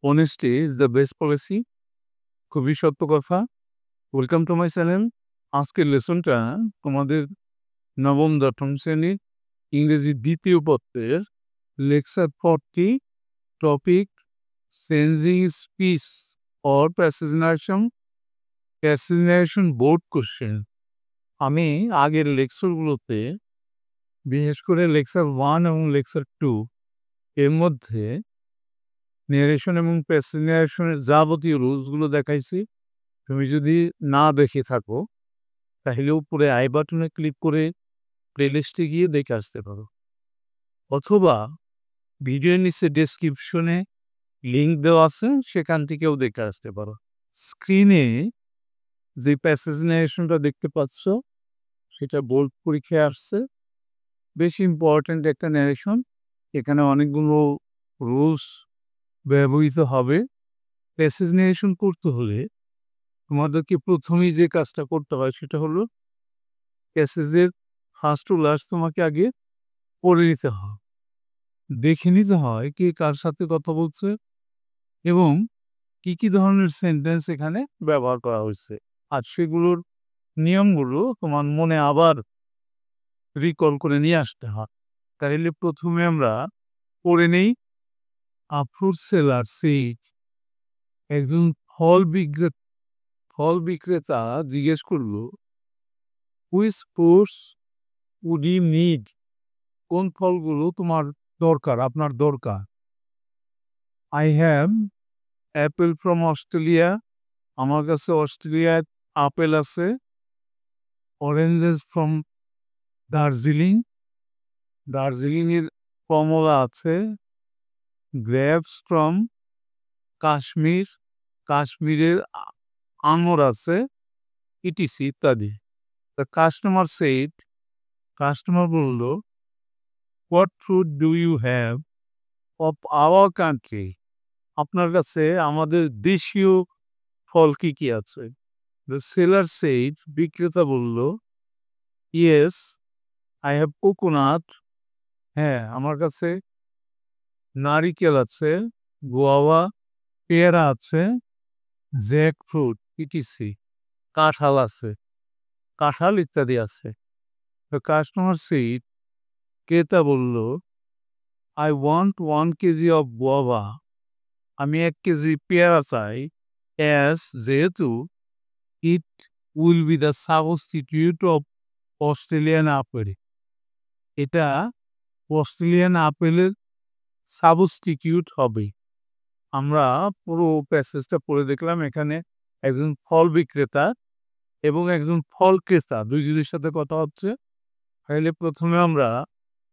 Honesty is the best policy. খুবই সত্য কথা। Welcome to my channel. আজকের লেসনটা তোমাদের নবম দশম শ্রেণীর ইংরেজি দ্বিতীয় পত্রের lecture 40 topic changing speech or passage board question. আমি আগের লেকচারগুলোতে বিশেষ করে লেকচার 1 এবং লেকচার 2 এর মধ্যে নেরেশন এবং প্যাসেজ ন্যারেশনের যাবতীয় রুলসগুলো দেখাইছি। তুমি যদি না দেখে থাকো তাহলে উপরে আই বাটনে ক্লিক করে প্লেলিস্টে গিয়ে দেখে আসতে পারো, অথবা ভিডিওর নিচে ডেসক্রিপশনে লিঙ্ক দেওয়া আছে, সেখান থেকেও দেখে আসতে পারো। স্ক্রিনে যে প্যাসেজ ন্যারেশনটা দেখতে পাচ্ছ সেটা বোর্ড পরীক্ষায় আসছে। বেশ ইম্পর্ট্যান্ট একটা ন্যারেশন। এখানে অনেকগুলো রুলস ব্যবহৃত হবে। প্যাসেজ ন্যারেশন করতে হলে তোমাদেরকে প্রথমেই যে কাজটা করতে হয় সেটা হলো প্যাসেজের ফার্স্ট টু লাস্ট তোমাকে আগে পড়ে নিতে হয়, দেখে নিতে হয় কে কার সাথে কথা বলছে এবং কি কি ধরনের সেন্টেন্স এখানে ব্যবহার করা হয়েছে, আর সেগুলোর নিয়মগুলো তোমার মনে আবার রিকল করে নিয়ে আসতে হয়। তাহলে প্রথমে আমরা পড়ে নেই। ফ্রুট সেলার সেইড, একজন ফল বিক্রেতা জিজ্ঞেস করলো, which fruits would you need, কোন ফলগুলো তোমার দরকার, আপনার দরকার। I have apple from Australia, আমার কাছে অস্ট্রেলিয়ার আপেল আছে। অরেঞ্জেস ফ্রম দার্জিলিং, দার্জিলিংয়ের কমলা আছে। গ্রেপস ফ্রম কাশ্মীর, কাশ্মীরের আঙুর আছে, ইটিসি ইত্যাদি। দ্য কাস্টমার সেড, কাস্টমার বলল, what fruit do you have of our country, আপনার কাছে আমাদের দেশীয় ফল কি কি আছে। দ্য সেলার সেইড, বিক্রেতা বলল, ইয়েস আই হ্যাভ কোকোনাট, হ্যাঁ আমার কাছে নারিকেল আছে, গোয়াভা পেয়ারা আছে, জ্যাক ফ্রুট ইটিসি কাঁঠাল আছে, কাঁঠাল ইত্যাদি আছে। দ্য কাস্টমার সেইড, ক্রেতা বলল, I want 1 KG of guava, আমি 1 কেজি পেয়ারা চাই। অ্যাজ, যেহেতু, it will be the substitute of Australian apple, এটা অস্ট্রেলিয়ান আপেলের সাবস্টিটিউট হবে। আমরা পুরো প্যাসেজটা পড়ে দেখলাম। এখানে একজন ফল বিক্রেতা এবং একজন ফল ক্রেতা দুইজনের সাথে কথা হচ্ছে। তাহলে প্রথমে আমরা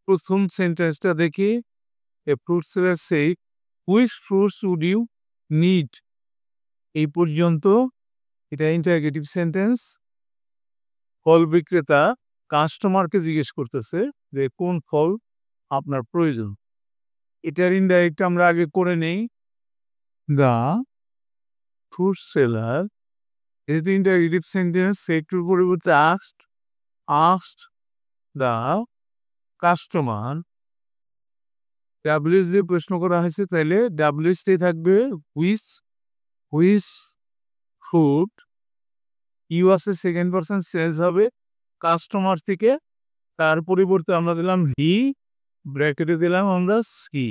প্রথম সেন্টেন্সটা দেখি। A fruit seller said, which fruits would you need, এই পর্যন্ত এটা ইন্টারগেটিভ সেন্টেন্স। ফল বিক্রেতা কাস্টমারকে জিজ্ঞেস করতেছে যে কোন ফল আপনার প্রয়োজন। এটার ইনডাইরেক্ট আমরা আগে করে নেই। দ্য ফ্রুট সেলার, যেহেতু ইন্টারগেটিভ সেন্টেন্স, সেটার পরিবর্তে আস্কড দ্য কাস্টমার। ডাব্লিউএস দিয়ে প্রশ্ন করা হয়েছে, তাহলে ডাব্লিউএসটাই থাকবে হুইচ ফ্রুট। ইউ আছে সেকেন্ড পারসন, চেঞ্জ হবে কাস্টমার থেকে, তার পরিবর্তে আমরা দিলাম হি, ব্র্যাকেটে দিলাম আমরা সি,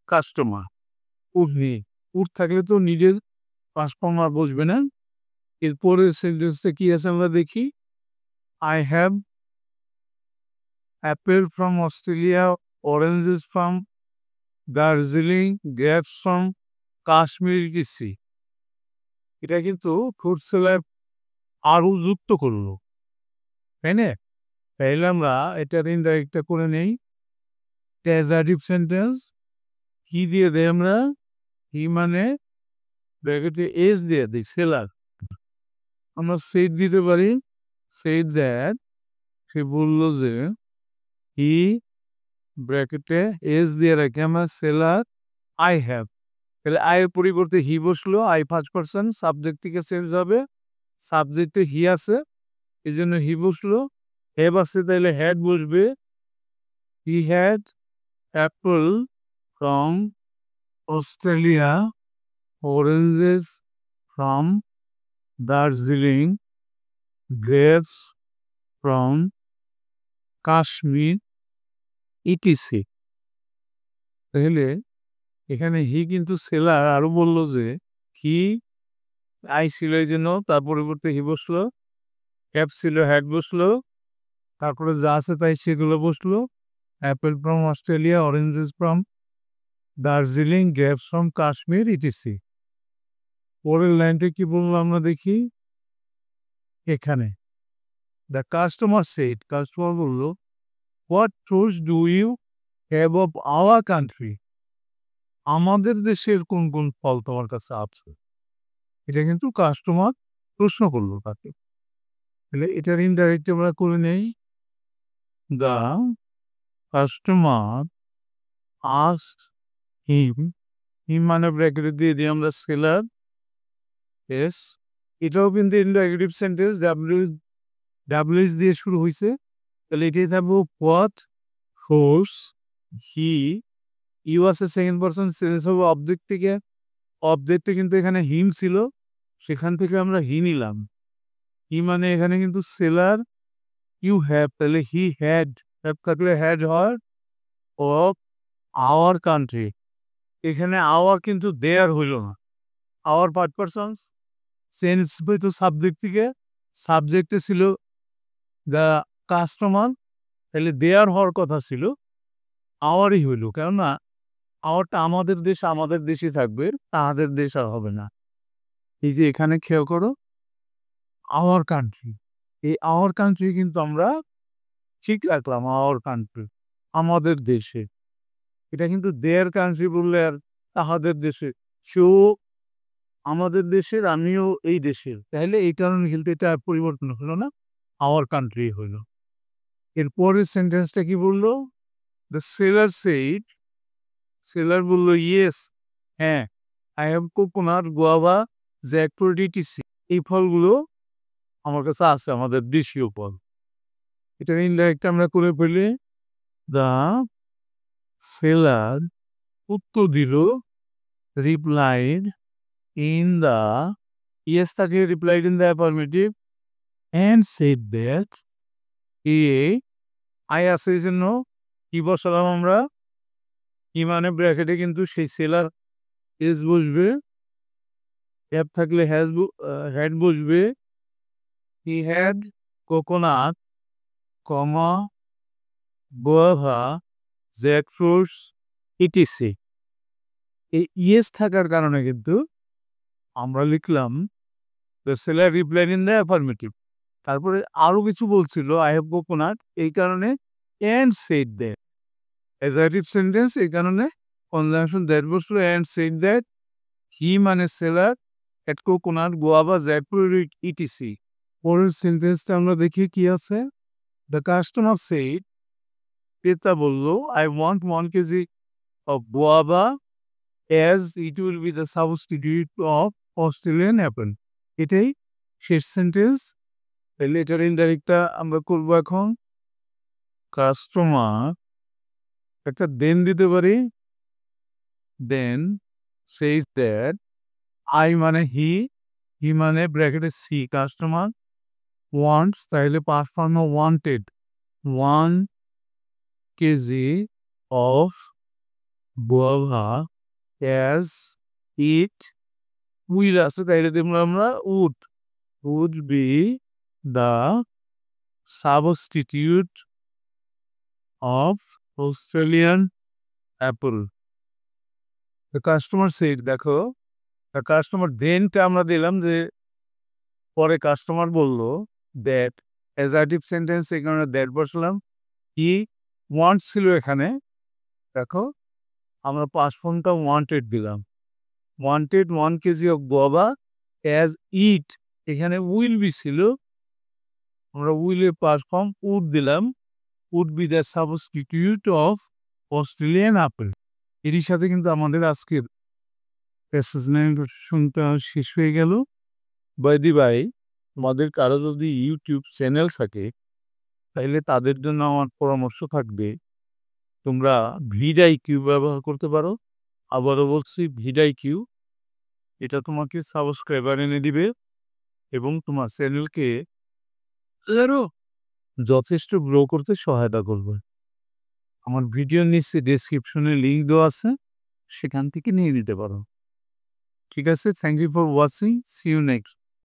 কাস্টমার। উঠনি, উঠ থাকলে তো নিজের পাস্ট ফর্ম আর বসবে না। এরপরের সেন্টেন্সটা কি আছে আমরা দেখি। I have apple from Australia, oranges from Darjeeling, grapes from Kashmir etc. এটা কিন্তু ফ্রুট সেলার আরও যুক্ত করলো, তাই না? তাইলে আমরা এটার ইনডাইরেক্টটা করে নেই। অ্যাজার্টিভ সেন্টেন্স কি দিয়ে দেয় আমরা, হি মানে ব্র্যাকেটে এস দিয়ে দিই, সেলার। আমরা সেইড দিতে পারি, সেইড দ্যাট, সে বললো যে, হি ব্র্যাকেটে এস দিয়ে রাখি আমরা, সেলার আই হ্যাভ, তাহলে আয়ের পরিবর্তে হি বসলো, আই ফার্স্ট পারসন, সাবজেক্ট থেকে চেঞ্জ হবে, সাবজেক্টে হি আছে এই জন্য হি বসলো। হ্যাভ আছে তাহলে হ্যাড বসবে। He had Apple from Australia oranges from Darjeeling, grapes from Kashmir, etc. তাহলে এখানে হি কিন্তু সেলার আরো বলল যে হি আই ছিল এই জন্য তার পরিবর্তে হি বসলো, হ্যাভ ছিল হ্যাড বসলো, তারপরে যা আছে তাই সেগুলো বসলো। Apple from Australia, oranges from Darjeeling, grapes from Kashmir, ETC. পরের লাইনটা কি বলবো আমরা দেখি। এখানে দ্য কাস্টমার সেড, কাস্টমার বললো what fruits do you have of our country, আমাদের দেশের কোন কোন ফল তোমার কাছে আছে। এটা কিন্তু কাস্টমার প্রশ্ন করলো তাকে। তাহলে এটার ইনডাইরেক্ট আমরা করে নেই, দ্য কাস্টমার আস্ক হিম, হিম মানে ব্র্যাকেটে দিয়ে দিই আমরা সেলার এস। এটাও কিন্তু ইন্টারোগেটিভ সেন্টেন্স, ডাব্লিউএস দিয়ে শুরু হয়েছে। তাহলে এটাই থাকবো হোয়াট ফোর্স হি, ইউ আছে সেকেন্ড পারসন চেঞ্জ হবে অবজেক্ট থেকে। অবজেক্টে কিন্তু এখানে হিম ছিল, সেখান থেকে আমরা হি নিলাম। হি মানে এখানে কিন্তু সেলার, ইউ হ্যাভ, তাহলে হি হ্যাড, হ্যাভ থাকলে হ্যাড হয় অফ আওয়ার কান্ট্রি। এখানে আওয়ার কিন্তু দেয়ার হইল না, আওয়ার পার্ট পারসন চেঞ্জ হইতো সাবজেক্ট থেকে, সাবজেক্টে ছিল দ্য কাস্টমার, তাহলে দেয়ার হওয়ার কথা ছিল, আওয়ারই হইল। কেননা আওয়ারটা আমাদের দেশ, আমাদের দেশই থাকবে, তাহাদের দেশ আর হবে না। এই যে এখানে খেয়াল করো আওয়ার কান্ট্রি, এই আওয়ার কান্ট্রি কিন্তু আমরা ঠিক রাখলাম, আওয়ার কান্ট্রি আমাদের দেশে। এটা কিন্তু দেয়ার কান্ট্রি বললে আর তাহাদের দেশে, সেও আমাদের দেশের আমিও এই দেশের, তাহলে এই কারণে কিন্তু এটা পরিবর্তন হলো না, আওয়ার কান্ট্রি হইল। এরপরের সেন্টেন্সটা কি বললো, দ্য সেলার সেইড, সেলার বললো ইয়েস, হ্যাঁ, I have coconut, guava, jackfruit, etc, এই ফলগুলো আমার কাছে আছে, আমাদের দেশীয় ফল। এটা ইনডাইরেক্ট আমরা করে ফেলি, দ্য সেলার উত্তর দিল, রিপ্লাইড ইন দ্য, ইয়েস থাকে replied in the affirmative, and said that, I আছে এই জন্য কি বসালাম আমরা, কি মানে ব্র্যাকেটে কিন্তু সেই সেলার এস বসবে, হ্যাভ থাকলে হ্যাড বসবে, he had coconut, comma, guava, jackfruits, etc. এই ইয়েস থাকার কারণে কিন্তু আমরা লিখলাম the seller replied in the affirmative. তারপরে আরো কিছু বলছিল, আই হ্যাভ কোকোনাট, এই কারণে and said that, assertive sentence, এই কারণে কনজাংশন দ্যাট বসলো, অ্যান্ড সেড দ্যাট, হি মানে seller, ate coconut, guava, jackfruit, etc. পরের সেন্টেন্সটা আমরা দেখি কি আছে, দ্য কাস্টমার সেড, ক্রেতা বলল, I want 1 KG of guava as it will be the substitute of Australian Apple. এটাই শেষ সেন্টেন্স। তাহলে এটার ইনডাইরেক্টটা আমরা করবো এখন, কাস্টমার একটা দেন দিতে পারি, দেন সেইজ দ্যাট, আই মানে হি, হি মানে ব্র্যাকেটে সি, কাস্টমার ওয়ান্টস, তাহলে past form wanted, 1 KG of guava as it will আছে, তাইলে দেখবো আমরা would be the substitute of Australian apple. The customer said, দেখো দ্য কাস্টমার দেনটা আমরা দিলাম যে পরে কাস্টমার বললো দ্যাট, অ্যাজার্টিভ সেন্টেন্স, এই কারণে দ্যাট বসলাম। হি ওয়ান্টস ছিল এখানে, দেখো আমরা পাস্ট ফর্মটা ওয়ান্টেড দিলাম, wanted 1 KG of guava as it, এখানে উইল বি ছিল, আমরা উইলের পাস্ট ফর্ম উড দিলাম, would be the substitute of Australian apple. এরই সাথে কিন্তু আমাদের আজকের শুনতে শেষ হয়ে গেল। বাই দি বাই, তোমাদের কারো যদি ইউটিউব চ্যানেল থাকে তাহলে তাদের জন্য আমার পরামর্শ থাকবে, তোমরা ভিডআইকিউ ব্যবহার করতে পারো। আবারও বলছি ভিডিআইকিউ, এটা তোমাকে সাবস্ক্রাইবার এনে দিবে এবং তোমার চ্যানেলকে আরও যথেষ্ট গ্রো করতে সহায়তা করবে। আমার ভিডিওর নিচে ডেসক্রিপশনে লিঙ্ক দেওয়া আছে, সেখান থেকে নিয়ে নিতে পারো। ঠিক আছে, thank you for watching, see you next.